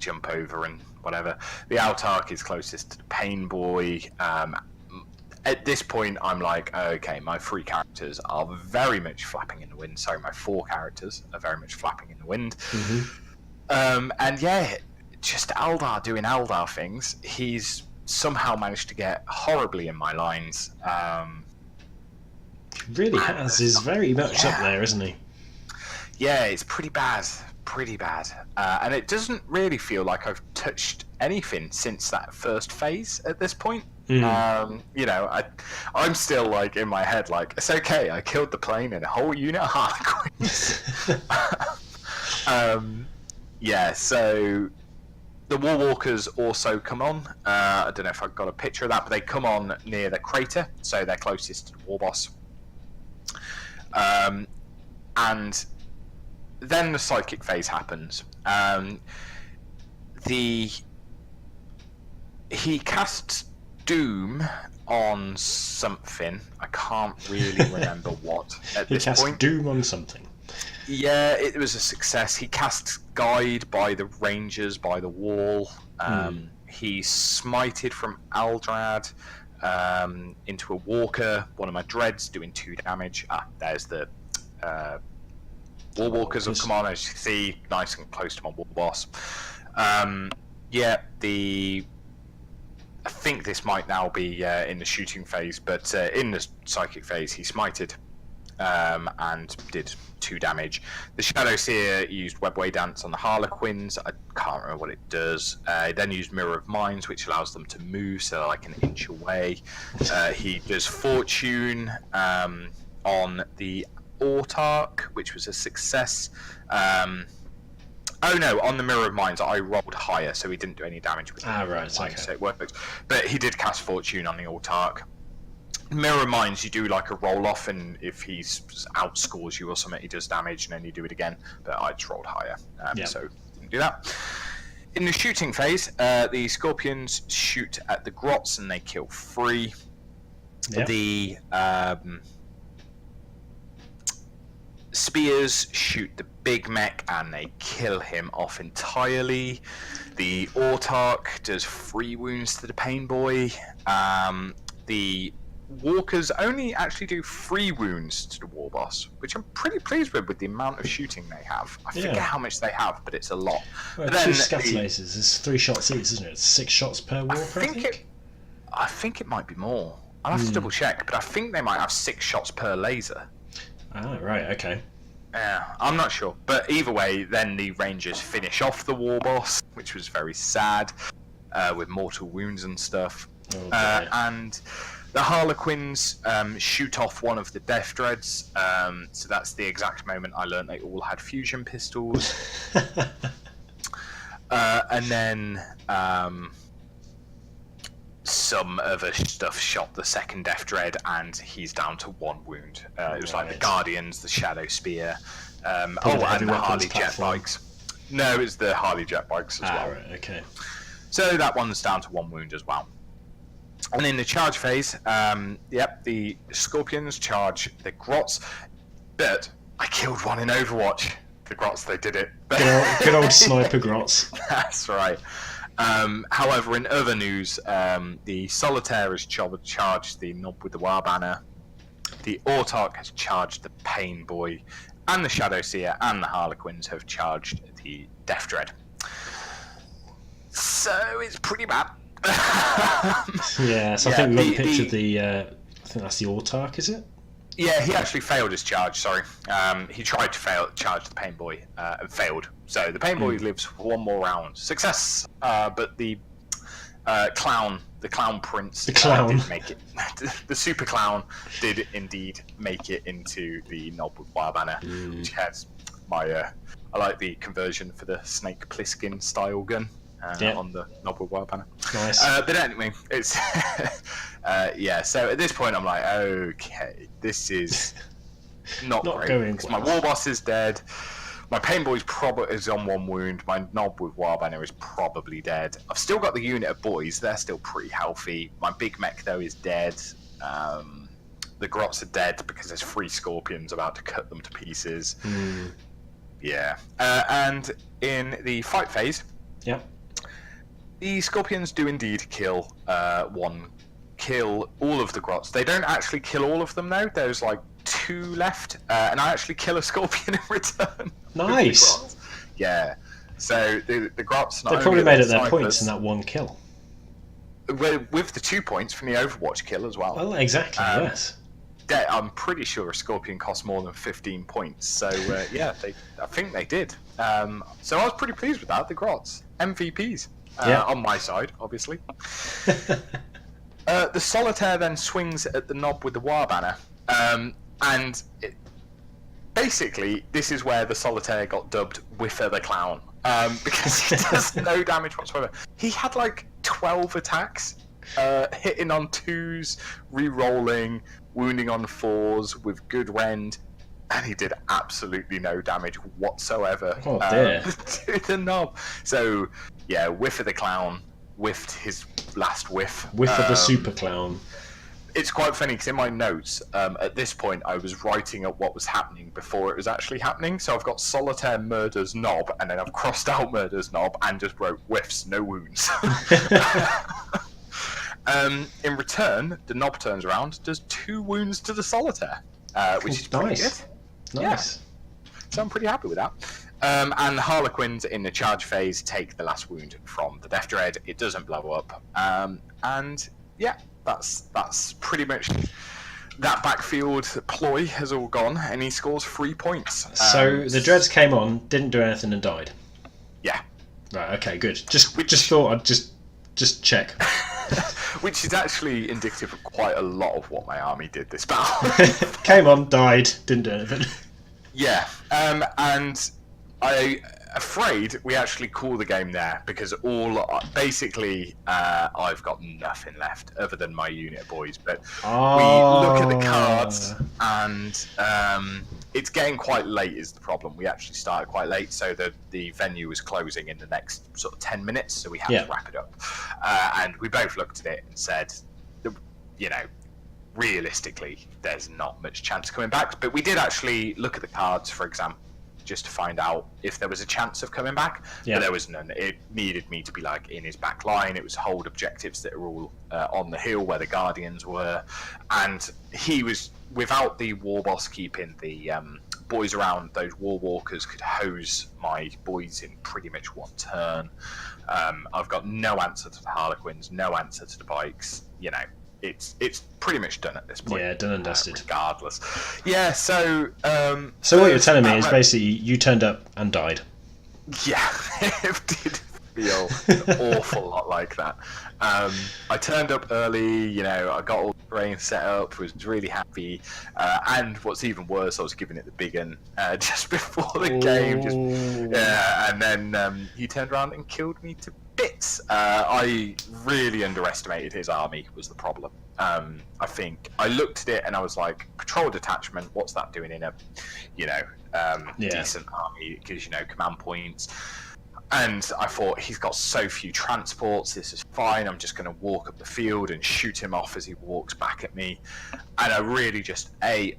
S2: jump over and whatever. The Autark is closest to the Pain Boy. At this point, I'm like, okay, my 3 characters are very much flapping in the wind. Sorry, my 4 characters are very much flapping in the wind. And yeah, just Eldar doing Eldar things. He's somehow managed to get horribly in my lines.
S1: He really has. He's very much up there, isn't he?
S2: Yeah, it's pretty bad. Pretty bad. And it doesn't really feel like I've touched anything since that first phase at this point. You know, I'm still like in my head, like it's okay. I killed the plane and a whole unit of Harlequins. Yeah, so the Warwalkers also come on. I don't know if I've got a picture of that, but they come on near the crater, so they're closest to the war boss. And then the psychic phase happens. He casts Doom on something. I can't really remember what at this point.
S1: He cast Doom on something.
S2: Yeah, it was a success. He cast Guide by the Rangers by the wall. He smited from Aldrad into a Walker, one of my Dreads, doing 2 damage. There's the Warwalkers have come on, as you see, nice and close to my war boss. I think this might now be in the shooting phase, but in the psychic phase, he smited and did 2 damage. The Shadow Seer used Webway Dance on the Harlequins. I can't remember what it does. He then used Mirror of Minds, which allows them to move, so they're like an inch away. He does Fortune on the Autark, which was a success. Oh no, on the Mirror of Minds, I rolled higher, so he didn't do any damage with
S1: right, okay.
S2: So it worked. But he did cast Fortune on the Autark. Mirror of Minds, you do like a roll off, and if he outscores you or something, he does damage, and then you do it again. But I just rolled higher, so didn't do that. In the shooting phase, the Scorpions shoot at the Grots, and they kill 3. Yep. The Spears shoot the big mech, and they kill him off entirely. The Autark does 3 wounds to the Pain Boy. The Walkers only actually do 3 wounds to the War Boss, which I'm pretty pleased with the amount of shooting they have. I forget how much they have, but it's a lot.
S1: Well, 2 scatter lasers, there's 3 shots each, isn't it? It's 6 shots per Walker,
S2: I think it might be more. I'll have to double check, but I think they might have 6 shots per laser.
S1: Ah, right, okay.
S2: Yeah, I'm not sure. But either way, then the Rangers finish off the War Boss, which was very sad, with mortal wounds and stuff. And the Harlequins shoot off one of the Death Dreads. So that's the exact moment I learned they all had fusion pistols. And then some other stuff shot the second Death Dread, and he's down to 1 wound. It was like the Guardians, the Shadow Spear, and the Harley jet bikes. No, it's the Harley jet bikes as well.
S1: Right, okay.
S2: So that one's down to 1 wound as well. And in the charge phase, the Scorpions charge the Grots, but I killed one in Overwatch. The Grots, they did it.
S1: Good old sniper Grots.
S2: That's right. However, in other news, the Solitaire has charged the Knob with the War Banner, the Autark has charged the Pain Boy, and the Shadow Seer and the Harlequins have charged the Death Dread. So it's pretty bad.
S1: Yeah, so I think we got a picture of the, I think that's the Autark, is it?
S2: Yeah, he actually failed his charge, sorry. He tried to charge the Pain Boy and failed. So the Pain Boy lives for 1 more round. Success! But the Clown Prince did make it. The Super Clown did indeed make it into the Knob with War Banner, which has my... I like the conversion for the Snake Plissken style gun. On the Knob with War Banner.
S1: Nice.
S2: But anyway, it's so at this point I'm like, okay, this is not great. Because my War Boss is dead, my Pain Boy's is on 1 wound, my Knob with War Banner is probably dead. I've still got the unit of boys, they're still pretty healthy. My big mech though is dead. The Grots are dead because there's 3 Scorpions about to cut them to pieces. Yeah. And in the fight phase, the Scorpions do indeed kill all of the Grots. They don't actually kill all of them though. There's like 2 left, and I actually kill a Scorpion in return.
S1: Nice.
S2: Yeah. So the Grots.
S1: They probably made it their points in that 1 kill.
S2: With the 2 points from the Overwatch kill as well.
S1: Well, exactly. Yes.
S2: I'm pretty sure a Scorpion costs more than 15 points. So I think they did. So I was pretty pleased with that. The Grots MVPs. On my side, obviously. The Solitaire then swings at the knob with the War Banner, and basically this is where the Solitaire got dubbed Whiffer the Clown, because he does no damage whatsoever. He had like 12 attacks, hitting on 2s, re-rolling, wounding on 4s with good rend, and he did absolutely no damage whatsoever to the knob. So yeah, Whiffer the Clown whiffed his last whiff.
S1: Whiffer the Super Clown.
S2: It's quite funny because in my notes, at this point, I was writing up what was happening before it was actually happening. So I've got Solitaire murders knob, and then I've crossed out murders knob and just wrote whiffs, no wounds. In return, the knob turns around, does 2 wounds to the Solitaire, which is pretty good.
S1: Nice.
S2: Yeah. So I'm pretty happy with that. And the Harlequins in the charge phase take the last wound from the Death Dread. It doesn't blow up. And yeah, that's pretty much that backfield ploy has all gone, and he scores 3 points.
S1: So the Dreads came on, didn't do anything, and died.
S2: Yeah.
S1: Right. Okay. Good. Just thought I'd just check.
S2: Which is actually indicative of quite a lot of what my army did this battle.
S1: Came on, died, didn't do anything.
S2: Yeah. And I'm afraid we actually call the game there, because basically I've got nothing left other than my unit of boys. But we look at the cards, and it's getting quite late is the problem. We actually started quite late, so the venue was closing in the next sort of 10 minutes, so we had to wrap it up. And we both looked at it and said, you know, realistically, there's not much chance of coming back. But we did actually look at the cards, for example, just to find out if there was a chance of coming back. But there was none. It needed me to be like in his back line. It was hold objectives that were all on the hill where the Guardians were, and he was without the war boss keeping the boys around. Those war walkers could hose my boys in pretty much one turn. I've got no answer to the Harlequins, no answer to the bikes. You know, it's pretty much done at this point.
S1: Yeah, done and dusted.
S2: Regardless. Yeah, so...
S1: so what you're telling me is basically you turned up and died.
S2: Yeah, it did feel an awful lot like that. I turned up early, you know, I got all the brain set up, was really happy, and what's even worse, I was giving it the big un just before the game. And then he turned around and killed me to bits. I really underestimated his army, was the problem. I think I looked at it and I was like, patrol detachment, what's that doing in a, you know, decent army? Because, you know, command points. And I thought, he's got so few transports, this is fine, I'm just going to walk up the field and shoot him off as he walks back at me. And I really just,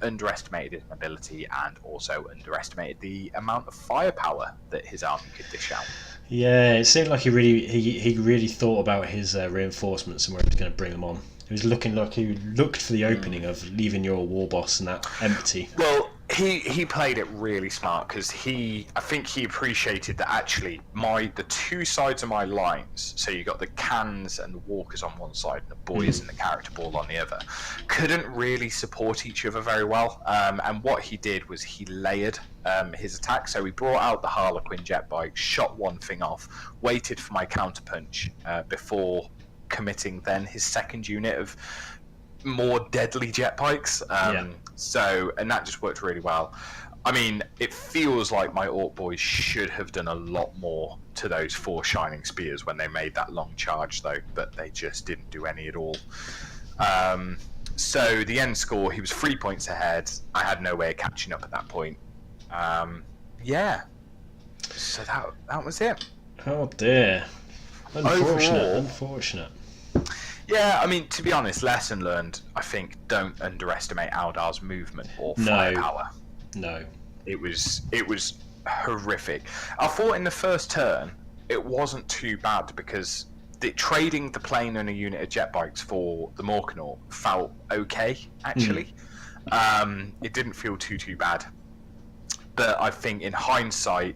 S2: underestimated his mobility, and also underestimated the amount of firepower that his army could dish out.
S1: Yeah, it seemed like he really thought about his reinforcements and where he was going to bring them on. He was looking like he looked for the opening of leaving your war boss and that empty.
S2: Well, he played it really smart, because I think he appreciated that actually the 2 sides of my lines, so you got the cans and the walkers on one side and the boys and the character ball on the other, couldn't really support each other very well. And what he did was he layered his attack. So he brought out the Harlequin jet bike, shot one thing off, waited for my counterpunch before committing then his second unit of more deadly jet bikes. So, and that just worked really well. I mean, it feels like my Ork boys should have done a lot more to those 4 shining spears when they made that long charge, though, but they just didn't do any at all. So the end score, he was 3 points ahead. I had no way of catching up at that point. Yeah. So that was it.
S1: Oh dear. Unfortunate.
S2: Yeah, I mean, to be honest, lesson learned, I think, don't underestimate Eldar's movement or firepower.
S1: No.
S2: It was horrific. I thought in the first turn, it wasn't too bad, because trading the plane and a unit of jet bikes for the Morkanor felt okay, actually. It didn't feel too bad. But I think in hindsight,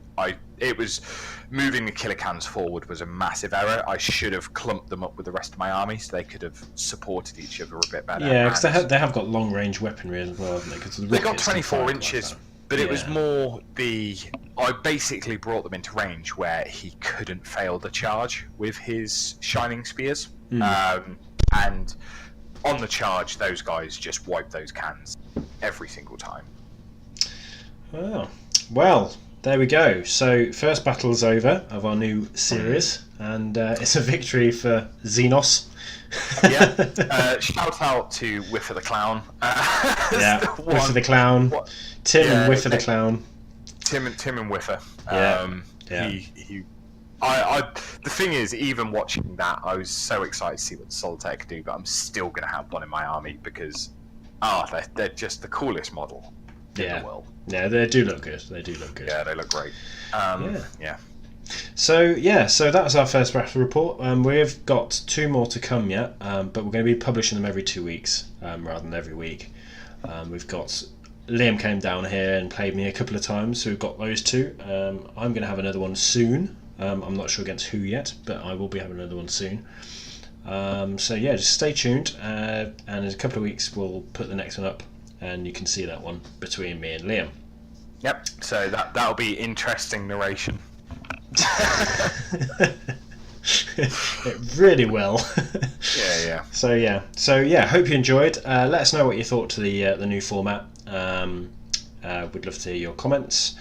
S2: it was moving the killer cans forward was a massive error. I should have clumped them up with the rest of my army so they could have supported each other a bit better.
S1: Yeah, because they have got long range weaponry as well, haven't they?
S2: They got 24 inches, but it was more I basically brought them into range where he couldn't fail the charge with his shining spears. And and on the charge, those guys just wipe those cans every single time.
S1: Oh, well, there we go. So first battle is over of our new series, and it's a victory for Xenos.
S2: Yeah. Shout out to Whiffer the Clown.
S1: Whiffer the Clown. Tim and Whiffer the Clown.
S2: Tim and Whiffer. The thing is, even watching that, I was so excited to see what the Solitech do, but I'm still going to have one in my army because they're just the coolest model in the world.
S1: Yeah, they do look good. They do look good.
S2: Yeah, they look great.
S1: So that was our first battle report. We've got 2 more to come yet, but we're going to be publishing them every 2 weeks rather than every week. We've got Liam came down here and played me a couple of times, so we've got those 2. I'm going to have another one soon. I'm not sure against who yet, but I will be having another one soon. So yeah, just stay tuned, and in a couple of weeks we'll put the next one up, and you can see that one between me and Liam.
S2: Yep. So that'll be interesting narration.
S1: It really will.
S2: Yeah.
S1: So hope you enjoyed. Let us know what you thought to the new format. We'd love to hear your comments.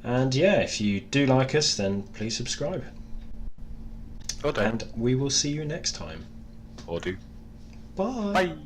S1: And if you do like us, then please subscribe.
S2: Or don't.
S1: And we will see you next time.
S2: Or do.
S1: Bye.
S2: Bye.